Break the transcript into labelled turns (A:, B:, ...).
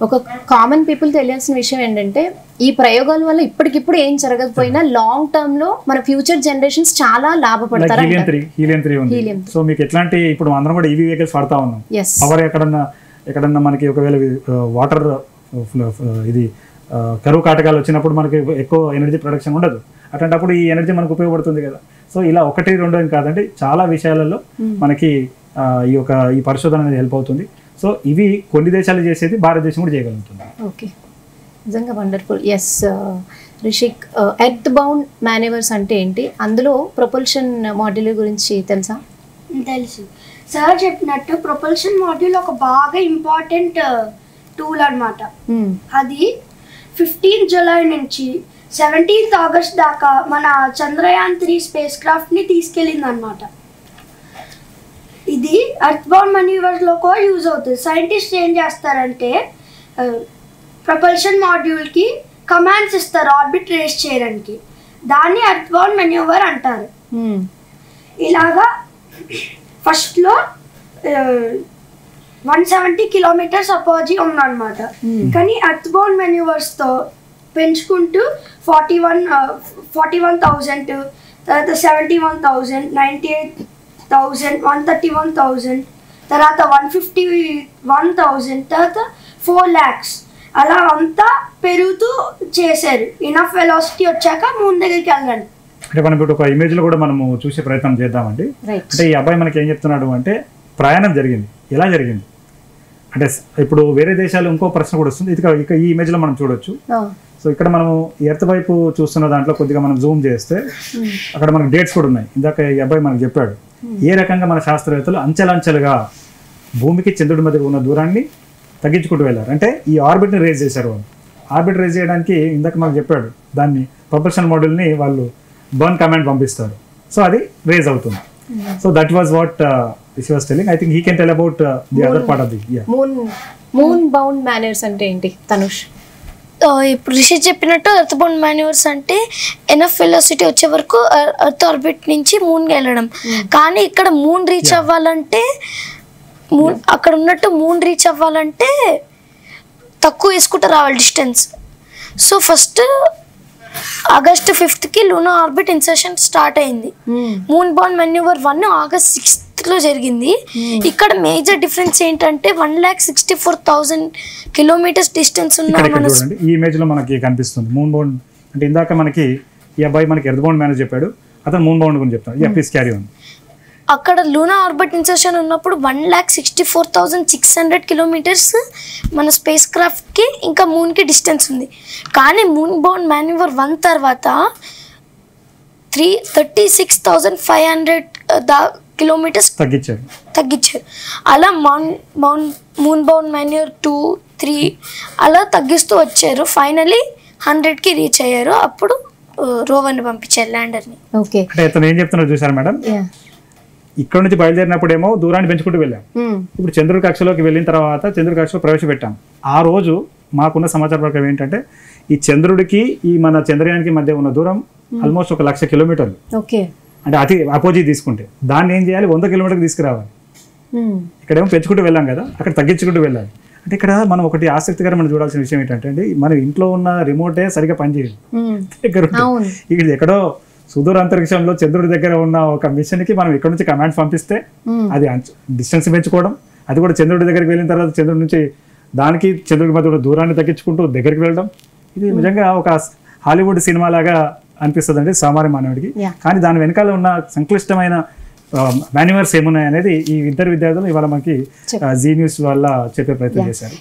A: ఒక common people తెలియాల్సిన విషయం ఏంటంటే ఈ ప్రయోగాల వల్ల ఇప్పటికిప్పుడు ఏం జరగకపోయినా లాంగ్ టర్మ్ లో మన ఫ్యూచర్ జనరేషన్స్ చాలా లాభపడతారు.
B: హీలియం 3 ఉంది. సో మీకు ఎట్లాంటి ఇప్పుడు అందరం కూడా ఈవీ వెహికల్స్ వాడుతా ఉన్నాం. పవర్ ఎక్కడన్నా మనకి ఒకవేళ వాటర్ ఇది కరువు కాటకాలు వచ్చినప్పుడు మనకి ఎక్కువ ఎనర్జీ ప్రొడక్షన్ ఉండదు. అట్లాంటప్పుడు ఈ ఎనర్జీ మనకు ఉపయోగపడుతుంది కదా. సో ఇలా 1 2 అని కాదండి, చాలా విషయాలలో మనకి ఈ పరిశోధన అనేది హెల్ప్ అవుతుంది. సో ఇవి కొన్ని దేశాలు చేసేది భారతదేశం కూడా చేయగలుగుతుంది.
A: ఓకే, నిజంగా wonderful. Yes Rishik, earth bound manoeuvres అంటే ఏంటి, అందులో ప్రొపల్షన్ మాడ్యూల్ గురించి తెలుసా?
C: తెలుసు సార్. చెప్పినట్టు ప్రొపల్షన్ మాడ్యూల్ ఒక బాగా ఇంపార్టెంట్ టూల్ అన్నమాట. అది 15 జూలై నుంచి 17 ఆగస్ట్ దాకా మన చంద్రయాన్ 3 స్పేస్ క్రాఫ్ట్ ని తీసుకెళ్ళింది అనమాట. ఇది ఎర్త్ బౌండ్ మాన్యూవర్స్ లో కూడా యూజ్ అవుతుంది. సైంటిస్ట్ ఏం చేస్తారంటే ప్రొపల్షన్ మాడ్యూల్ కి కమాండ్స్ ఇస్తారు ఆర్బిట్ రేస్ చేయడానికి. దాన్ని ఎర్త్ బౌండ్ మాన్యూవర్ అంటారు. ఇలాగా ఫస్ట్ లో 170 కిలోమీటర్స్ అపోజీ ఉందన్నమాట. కానీ ఎర్త్ బౌండ్ మాన్యూవర్స్ తో పెంచుకుంటూ 41,000, తర్వాత 71,000, 98,000, 131,000, తర్వాత 151,000, తర్వాత 4 lakhs అలా అంతా పెరుగుతూ చేశారు. ఇనఫ్ వెలాసిటీ వచ్చాక మూన్ దగ్గరికి వెళ్ళండి.
B: అంటే మనం ఇప్పుడు ఒక ఇమేజ్ లో కూడా మనము చూసే ప్రయత్నం చేద్దామండి. అంటే ఈ అబ్బాయి మనకి ఏం చెప్తున్నాడు అంటే ప్రయాణం జరిగింది, ఎలా జరిగింది అంటే ఇప్పుడు వేరే దేశాలు ఇంకో ప్రశ్న కూడా వస్తుంది. ఇది ఈ ఇమేజ్ లో మనం చూడొచ్చు. సో ఇక్కడ మనము ఎర్త్ వైపు చూస్తున్న దాంట్లో కొద్దిగా మనం జూమ్ చేస్తే అక్కడ మనకు డేట్స్ కూడా ఉన్నాయి. ఇందాక ఈ అబ్బాయి మనకు చెప్పాడు ఏ రకంగా మన శాస్త్రవేత్తలు అంచెలంచెలుగా భూమికి చంద్రుడి మధ్య ఉన్న దూరాన్ని తగ్గించుకుంటూ వెళ్ళారు. అంటే ఈ ఆర్బిట్ని రేజ్ చేశారు వాళ్ళు. ఆర్బిట్ రేజ్ చేయడానికి ఇందాక మనకు చెప్పాడు దాన్ని ప్రొపల్షన్ మోడల్ని వాళ్ళు బర్న్ కమాండ్ పంపిస్తారు. సో అది రేజ్ అవుతుంది. So that was what he was telling. I think he can tell about the other part of the
A: moon bound maneuvers అంటే ఏంటి తనుష్?
D: ఇప్పుడు రిషి చెప్పినట్టు ఎర్త్ బౌండ్ మాన్యూవర్స్ అంటే ఎనఫ్ వెలాసిటీ వచ్చే వరకు ఎర్త్ ఆర్బిట్ నుంచి మూన్కి వెళ్ళడం. కానీ ఇక్కడ మూన్ రీచ్ అవ్వాలంటే అక్కడ ఉన్నట్టు మూన్ రీచ్ అవ్వాలంటే తక్కువ వేసుకుంటూ రావాలి distance. So first August 5th lunar orbit insertion start అయింది. Moon bound manoeuvre 1 August 6th జరిగింది. ఇక్కడ మేజర్ డిఫరెన్స్ ఏంటంటే 1,64,000 కిలోమీటర్స్ డిస్టెన్స్ ఉన్న
B: ఈ ఇమేజ్ లో మనకి కనిపిస్తుంది మూన్ బౌండ్. అంటే ఇందాక మనకి ఈ అబ్బాయి మనకి ఎర్త్ బౌండ్ మేనేజ్ చెప్పాడు, అతను మూన్ బౌండ్ గురించి చెప్తాడు. Please carry on.
D: అక్కడ లూనా ఆర్బిట్ ఇన్సర్షన్ ఉన్నప్పుడు 1,64,600 కిలోమీటర్స్ మన స్పేస్ క్రాఫ్ట్కి ఇంకా మూన్కి డిస్టెన్స్ ఉంది. కానీ మూన్ బౌండ్ మాన్యూవర్ 1 తర్వాత 36,500 కిలోమీటర్స్ తగ్గించారు. అలా మూన్ బౌండ్ మాన్యూవర్ 2, 3 అలా తగ్గిస్తూ వచ్చారు. ఫైనలీ 100కి రీచ్ అయ్యారు. అప్పుడు రోవర్ని పంపించారు, ల్యాండర్ని.
A: ఓకే,
B: అంటే ఇతను ఏం చెప్తున్నారు చూసారు మేడం, ఇక్కడ నుంచి బయలుదేరినప్పుడు ఏమో దూరాన్ని పెంచుకుంటూ వెళ్ళాం. ఇప్పుడు చంద్రుడి కక్షలోకి వెళ్ళిన తర్వాత చంద్రుడి కక్షలో ప్రవేశపెట్టాం. ఆ రోజు మాకున్న సమాచార ప్రకారం ఏంటంటే ఈ చంద్రుడికి ఈ మన చంద్రయానికి మధ్య ఉన్న దూరం ఆల్మోస్ట్ 1,00,000 కిలోమీటర్లు.
A: ఓకే,
B: అంటే అతి అపోజిట్ తీసుకుంటే దాన్ని ఏం చేయాలి, 100 కిలోమీటర్కి తీసుకురావాలి. ఇక్కడేమో పెంచుకుంటూ వెళ్ళాం కదా, అక్కడ తగ్గించుకుంటూ వెళ్ళాలి. అంటే ఇక్కడ మనం ఒకటి ఆసక్తికరం మనం చూడాల్సిన విషయం ఏంటంటే అండి, మన ఇంట్లో ఉన్న రిమోటే సరిగా పనిచేయదు. ఇక్కడ ఎక్కడో సుదూర అంతరిక్షంలో చంద్రుడి దగ్గర ఉన్న ఒక మిషన్కి మనం ఇక్కడ నుంచి కమాండ్స్ పంపిస్తే అది డిస్టెన్స్ పెంచుకోవడం, అది కూడా చంద్రుడి దగ్గరికి వెళ్ళిన తర్వాత చంద్రుడి నుంచి దానికి చంద్రుడి మధ్య దూరాన్ని తగ్గించుకుంటూ దగ్గరికి వెళ్ళడం, ఇది నిజంగా ఒక హాలీవుడ్ సినిమా లాగా అనిపిస్తుంది అండి సామాన్య మానవుడికి. కానీ దాని వెనకాల ఉన్న సంక్లిష్టమైన మాన్యూవర్స్ ఏమున్నాయి అనేది ఈ ఇద్దరు విద్యార్థులు ఇవాళ మనకి జీ న్యూస్ వల్ల చెప్పే ప్రయత్నం చేశారు.